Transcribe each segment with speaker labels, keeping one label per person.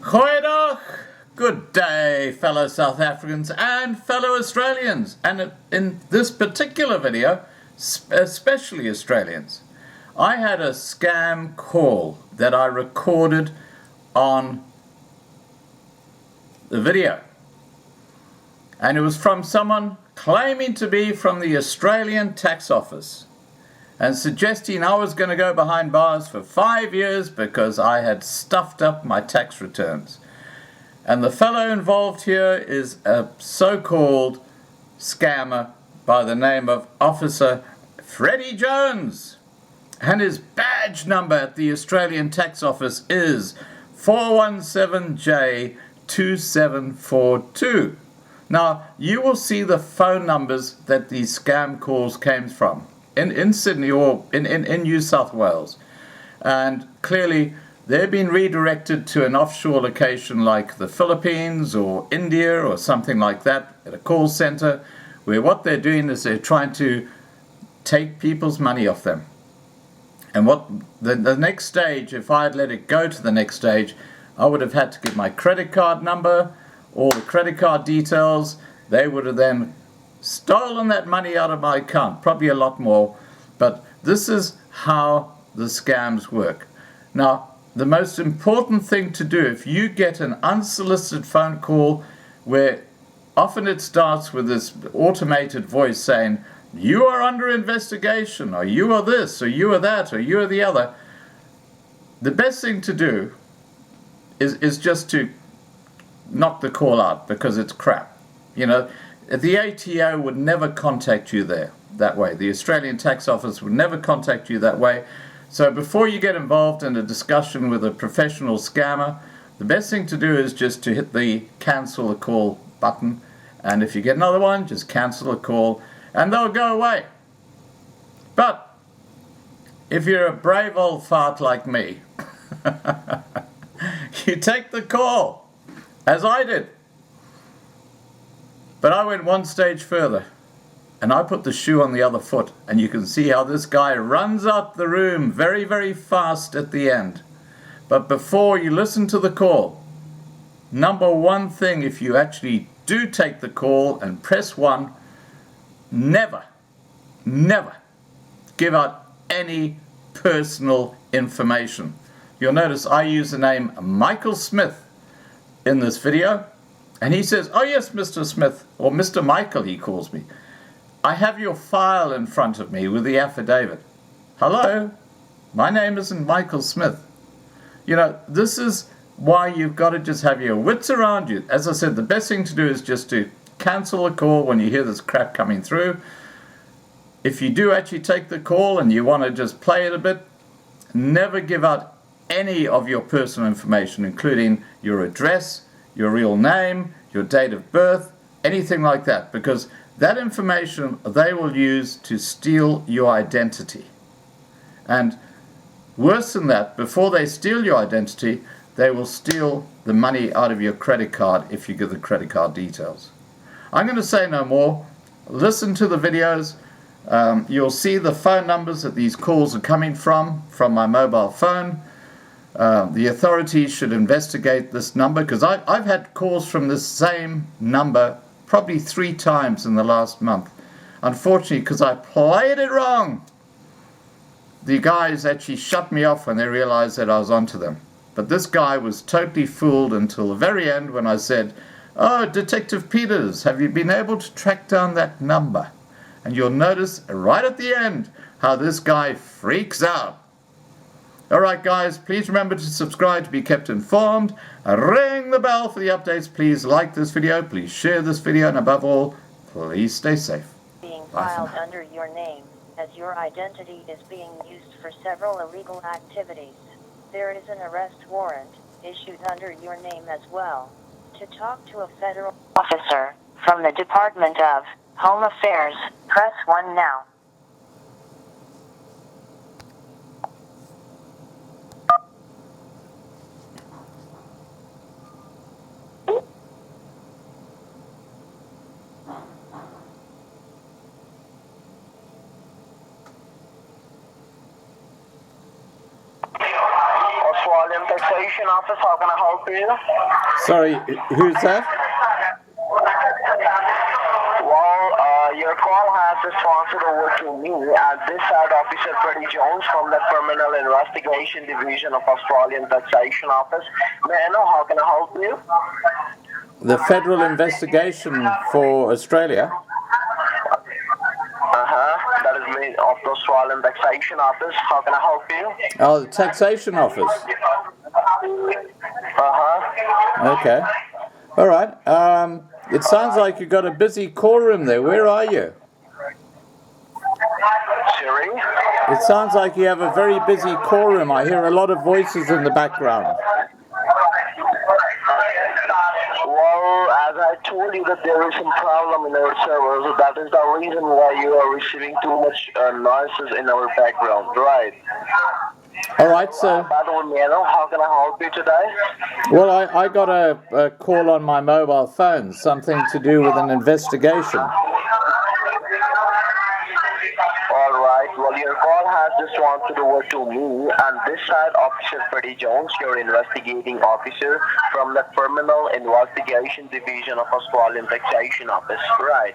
Speaker 1: Goeiedag! Good day, fellow South Africans and fellow Australians, and in this particular video, especially Australians. I had a scam call that I recorded on the video, and it was from someone claiming to be from the Australian Tax Office and suggesting I was going to go behind bars for 5 years because I had stuffed up my tax returns. And the fellow involved here is a so-called scammer by the name of Officer Freddie Jones. And his badge number at the Australian Tax Office is 417J2742. Now, you will see the phone numbers that these scam calls came from in Sydney or in New South Wales. And clearly, they've been redirected to an offshore location like the Philippines or India or something like that at a call center, where what they're doing is they're trying to take people's money off them. And what the next stage, if I had let it go to the next stage, I would have had to give my credit card number, all the credit card details. They would have then stolen that money out of my account, probably a lot more. But this is how the scams work. Now, the most important thing to do, if you get an unsolicited phone call where often it starts with this automated voice saying, "You are under investigation," or "You are this," or "You are that," or "You are the other," the best thing to do is just to knock the call out, because it's crap. You know, the ATO would never contact you that way. The Australian Tax Office would never contact you that way. So before you get involved in a discussion with a professional scammer, the best thing to do is just to hit the cancel the call button. And if you get another one, just cancel the call and they'll go away. But if you're a brave old fart like me, you take the call, as I did. But I went one stage further, and I put the shoe on the other foot, and you can see how this guy runs out the room very, very fast at the end. But before you listen to the call, number one thing, if you actually do take the call and press 1, never give out any personal information. You'll notice I use the name Michael Smith in this video, and he says, "Oh yes, Mr. Smith," or Mr. Michael he calls me. "I have your file in front of me with the affidavit." Hello, my name isn't Michael Smith. You know, this is why you've got to just have your wits around you. As I said, the best thing to do is just to cancel a call when you hear this crap coming through. If you do actually take the call and you want to just play it a bit, never give out any of your personal information, including your address, your real name, your date of birth, anything like that, because that information they will use to steal your identity. And worse than that, before they steal your identity, they will steal the money out of your credit card if you give the credit card details. I'm going to say no more. Listen to the videos. You'll see the phone numbers that these calls are coming from my mobile phone. The authorities should investigate this number, because I've had calls from this same number probably 3 times in the last month. Unfortunately, because I played it wrong, the guys actually shut me off when they realized that I was onto them. But this guy was totally fooled until the very end when I said, "Oh, Detective Peters, have you been able to track down that number?" And you'll notice right at the end how this guy freaks out. Alright guys, please remember to subscribe to be kept informed. Ring the bell for the updates. Please like this video. Please share this video. And above all, please stay safe.
Speaker 2: Being filed under your name, as your identity is being used for several illegal activities. There is an arrest warrant issued under your name as well. To talk to a federal officer from the Department of Home Affairs, press 1 now.
Speaker 3: Australian Taxation Office. How can I help you?
Speaker 1: Sorry, who's that?
Speaker 3: Well, your call has responded over to me at this side, Officer Freddie Jones from the Criminal Investigation Division of Australian Taxation Office. May I know how can I help you?
Speaker 1: The Federal Investigation for Australia.
Speaker 3: That is me of the Australian Taxation Office. How can I help you?
Speaker 1: Oh, the Taxation Office. Okay. All right. It sounds like you've got a busy call room there. Where are you?
Speaker 3: Siri?
Speaker 1: It sounds like you have a very busy call room. I hear a lot of voices in the background.
Speaker 3: Well, as I told you that there is some problem in our server, so that is the reason why you are receiving too much noises in our background, right?
Speaker 1: All right, so...
Speaker 3: By the way, may I know how can I help you today?
Speaker 1: Well, I got a call on my mobile phone, something to do with an investigation.
Speaker 3: All right. Well, your call has just transferred over to me, and this side, Officer Freddie Jones, your investigating officer from the Criminal Investigation Division of Australian Taxation Office. Right.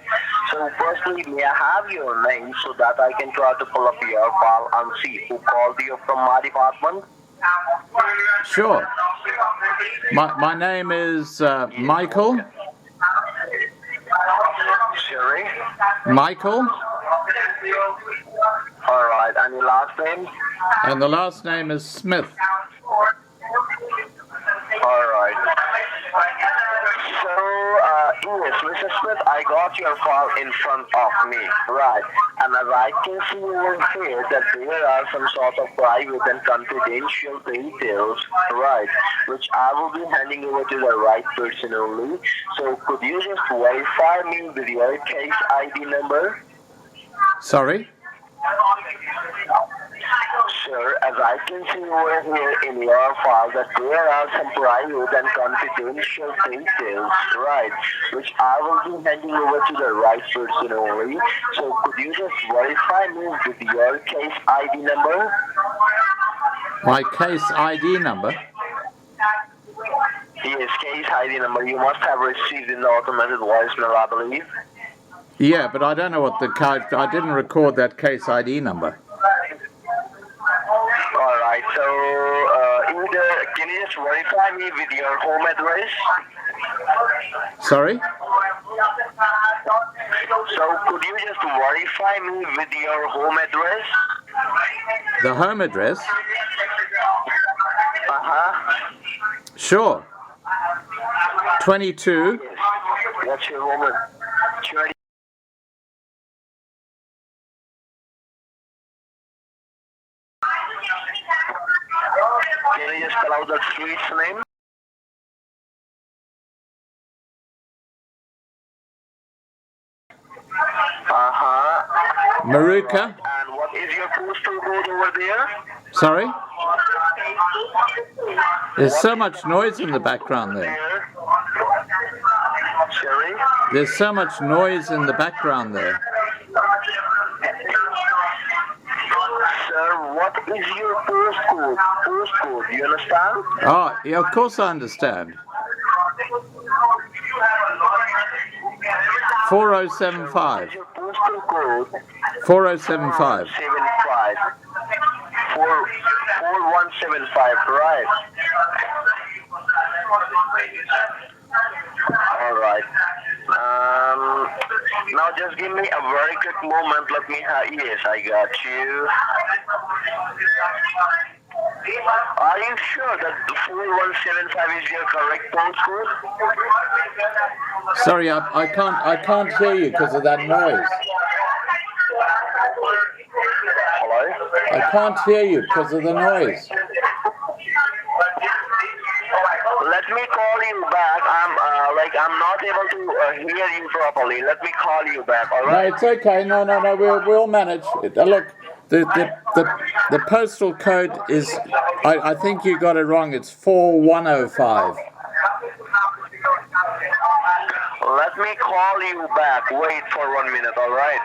Speaker 3: So, firstly, may I have your name so that I can try to pull up your file and see who called you from my department?
Speaker 1: Sure. My name is Michael.
Speaker 3: Sherry?
Speaker 1: Michael.
Speaker 3: All right. And your last name?
Speaker 1: And the last name is Smith.
Speaker 3: All right. So, yes, Mr. Smith, I got your file in front of me, right? And as I can see over here that there are some sort of private and confidential details, right, which I will be handing over to the right person only. So, could you just verify me with your case ID number?
Speaker 1: Sorry?
Speaker 3: Sir, as I can see over here in your file that there are some private and confidential details, right, which I will be handing over to the right person only. So could you just verify me with your case ID number?
Speaker 1: My case ID number?
Speaker 3: Yes, case ID number. You must have received in the automated voicemail, I believe.
Speaker 1: Yeah, but I don't know what the code... I didn't record that case ID number.
Speaker 3: Alright, so can you just verify me with your home address?
Speaker 1: Sorry?
Speaker 3: So could you just verify me with your home address?
Speaker 1: The home address? Sure. 22.
Speaker 3: Yes. What's your home address? Can you just spell out the street's name?
Speaker 1: Maruka.
Speaker 3: And what is your postal code over there?
Speaker 1: Sorry? There's so much noise in the background there.
Speaker 3: Sherry?
Speaker 1: There's so much noise in the background there.
Speaker 3: Sir, what is your postcode? Postcode, you understand?
Speaker 1: Oh, yeah, of course I understand. 4075.
Speaker 3: What is your postal code?
Speaker 1: 4075.
Speaker 3: 4175, right? Alright. Now just give me a very quick moment. Let me yes, I got you. Are you sure that the 4175 is your correct postcode?
Speaker 1: Sorry, I can't hear you because of that noise.
Speaker 3: Hello?
Speaker 1: I can't hear you because of the noise.
Speaker 3: Let me call you back. I'm not able to hear you properly. Let me call you back, all
Speaker 1: No,
Speaker 3: right?
Speaker 1: it's okay. No, we'll manage. Look, the postal code is, I think you got it wrong. It's 4105.
Speaker 3: Let me call you back. Wait for 1 minute, all right?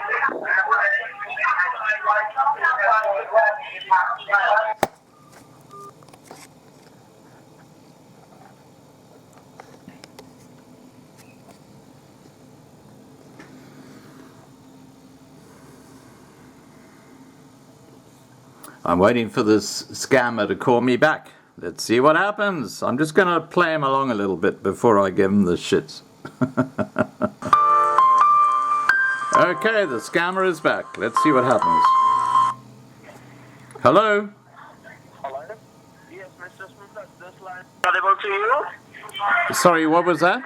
Speaker 1: I'm waiting for this scammer to call me back. Let's see what happens. I'm just going to play him along a little bit before I give him the shits. Okay, the scammer is back. Let's see what happens. Hello?
Speaker 3: Hello? Yes, Mr. Smith, this line audible to you?
Speaker 1: Sorry, what was that?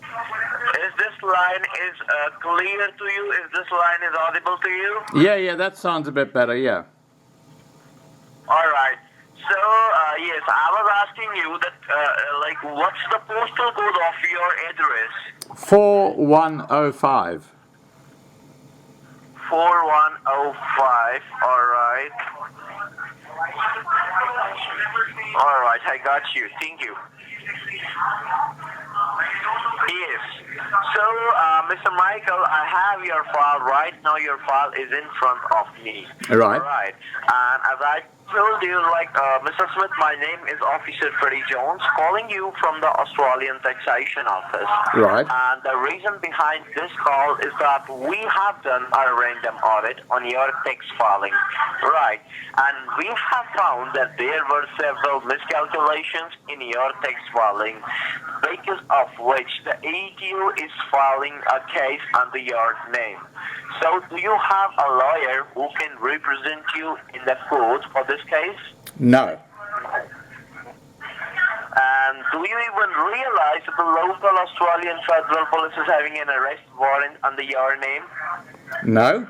Speaker 3: Is this line clear to you? Is this line is audible to you?
Speaker 1: Yeah, that sounds a bit better, yeah.
Speaker 3: All right. So, yes, I was asking you that, what's the postal code of your address?
Speaker 1: 4105.
Speaker 3: 4105, all right. All right, I got you. Thank you. Yes. So, Mr. Michael, I have your file right now. Your file is in front of me.
Speaker 1: Right.
Speaker 3: All right. And as I told you, Mr. Smith, my name is Officer Freddie Jones, calling you from the Australian Taxation Office.
Speaker 1: Right.
Speaker 3: And the reason behind this call is that we have done a random audit on your tax filing. Right. And we have found that there were several miscalculations in your tax filing, because of which the ATO is filing a case under your name. So do you have a lawyer who can represent you in the court for this case?
Speaker 1: No.
Speaker 3: And do you even realize that the local Australian Federal Police is having an arrest warrant under your name?
Speaker 1: No.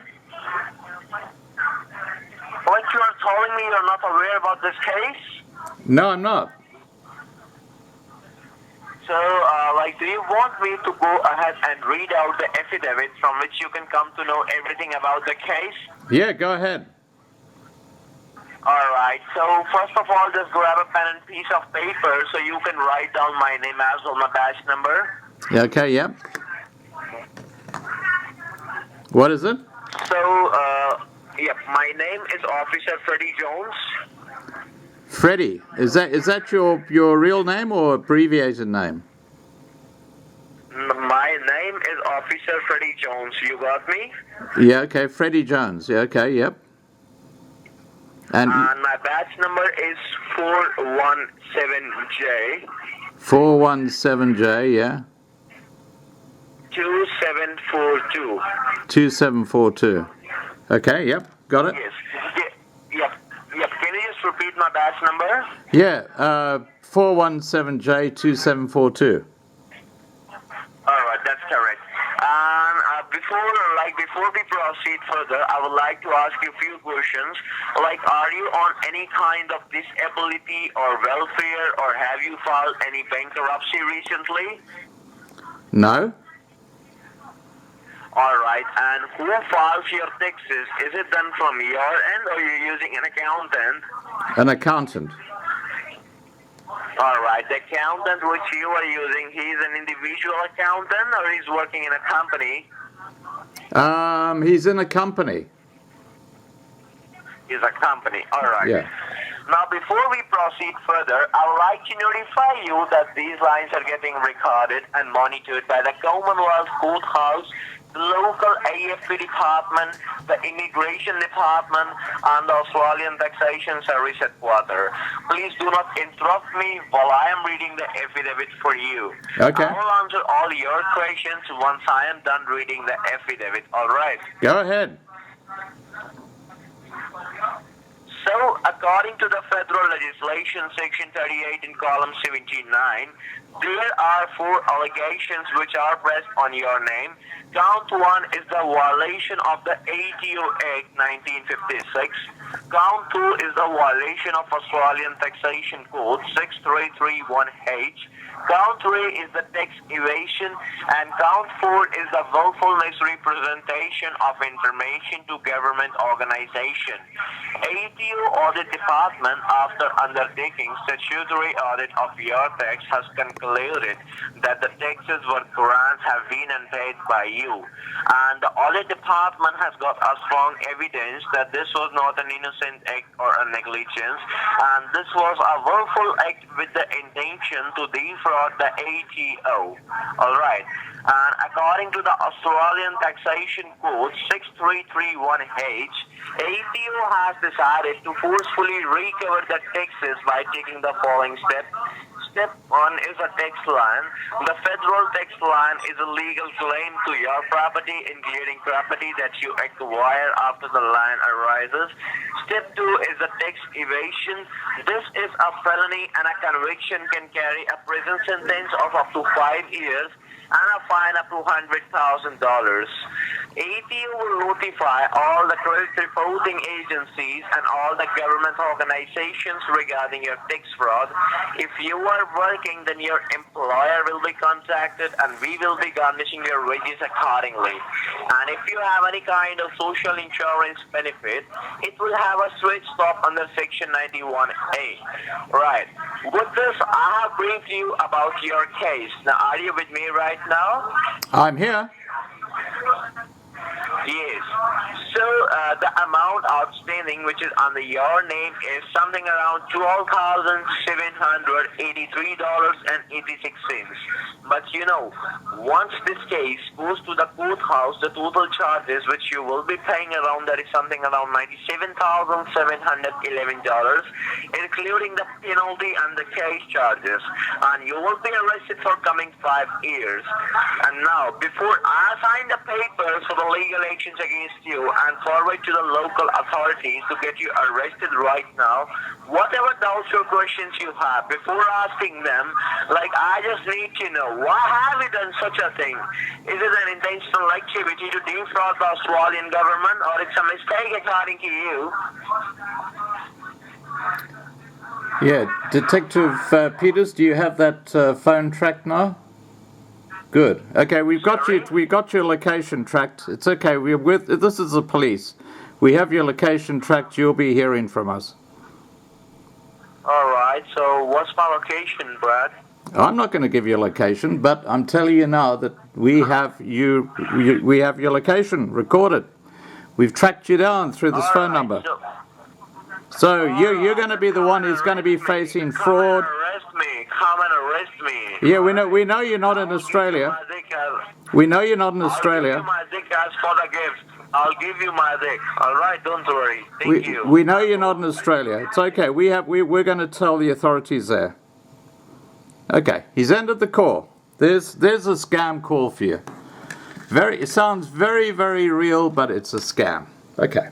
Speaker 3: Like you are telling me you're not aware about this case?
Speaker 1: No, I'm not.
Speaker 3: So, do you want me to go ahead and read out the affidavit from which you can come to know everything about the case?
Speaker 1: Yeah, go ahead.
Speaker 3: All right. So, first of all, just grab a pen and piece of paper so you can write down my name as well, my badge number.
Speaker 1: Okay, yep. What is it?
Speaker 3: So, yep, my name is Officer Freddie Jones.
Speaker 1: Freddie. Is that your real name or abbreviated name?
Speaker 3: My name is Officer Freddie Jones. You got me?
Speaker 1: Yeah, okay, Freddie Jones. Yeah, okay, yep. And
Speaker 3: my badge number is 417J.
Speaker 1: 417J, yeah.
Speaker 3: 2742.
Speaker 1: 2742. Okay, yep, got it.
Speaker 3: Yes. Yep. Can you just repeat my badge number?
Speaker 1: Yeah, 417J 2742.
Speaker 3: All right, that's correct. And before we proceed further, I would like to ask you a few questions. Like, are you on any kind of disability or welfare, or have you filed any bankruptcy recently?
Speaker 1: No.
Speaker 3: All right, and who files your taxes? Is it done from your end, or you're using an accountant?
Speaker 1: An accountant.
Speaker 3: All right, the accountant which you are using, he's an individual accountant, or he's working in a company?
Speaker 1: He's in a company.
Speaker 3: He's a company, all right.
Speaker 1: Yeah.
Speaker 3: Now, before we proceed further, I would like to notify you that these lines are getting recorded and monitored by the Commonwealth Courthouse, the local AFP department, the Immigration Department, and the Australian Taxation Service Headquarters. Please do not interrupt me while I am reading the affidavit for you.
Speaker 1: Okay.
Speaker 3: I will answer all your questions once I am done reading the affidavit, all right?
Speaker 1: Go ahead.
Speaker 3: So, according to the federal legislation, section 38 in column 79, there are 4 allegations which are pressed on your name. Count 1 is the violation of the ATO Act 1956. Count 2 is the violation of Australian Taxation Code 6331H. Count 3 is the tax evasion, and count 4 is the willful misrepresentation of information to government organization. ATO Audit Department, after undertaking statutory audit of your tax, has concluded that the taxes were grants have been unpaid by you. And the Audit Department has got a strong evidence that this was not an innocent act or a negligence, and this was a willful act with the intention to defraud the ATO. Alright. And according to the Australian Taxation Code 6331H, ATO has decided to forcefully recover the taxes by taking the following steps. Step 1 is a tax lien. The federal tax lien is a legal claim to your property, including property that you acquire after the lien arises. Step 2 is a tax evasion. This is a felony and a conviction can carry a prison sentence of up to 5 years and a fine up to $100,000. ATO will notify all the credit reporting agencies and all the government organizations regarding your tax fraud. If you are working, then your employer will be contacted and we will be garnishing your wages accordingly. And if you have any kind of social insurance benefit, it will have a switch stop under Section 91A. Right. With this, I have briefed you about your case. Now, are you with me right now?
Speaker 1: I'm here.
Speaker 3: Yes. So the amount outstanding, which is under your name, is something around $12,783.86. But you know, once this case goes to the courthouse, the total charges which you will be paying around, that is something around $97,711, including the penalty and the case charges. And you will be arrested for coming 5 years. And now, before I sign the papers for the legal actions against you and forward to the local authorities to get you arrested right now, whatever doubts or questions you have, before asking them, like, I just need to know, why have you done such a thing? Is it an intentional activity to defraud the Australian government, or it's a mistake according to you?
Speaker 1: Yeah, Detective Peters, do you have that phone tracked now? Good. Okay, we've got you. We got your location tracked. It's okay. We're with. This is the police. We have your location tracked. You'll be hearing from us.
Speaker 3: All right. So what's my location, Brad?
Speaker 1: I'm not going to give you a location, but I'm telling you now that we have you. We have your location recorded. We've tracked you down through this phone number. So you're going to be the one who's going to be facing fraud.
Speaker 3: Come and arrest me.
Speaker 1: Yeah, we know you're not in Australia. We know you're not in Australia.
Speaker 3: I'll give you my dick as for the gift. I'll give you my dick. All right, don't worry. Thank you.
Speaker 1: We know you're not in Australia. It's okay. We're going to tell the authorities there. Okay, he's ended the call. There's a scam call for you. It sounds very, very real, but it's a scam. Okay.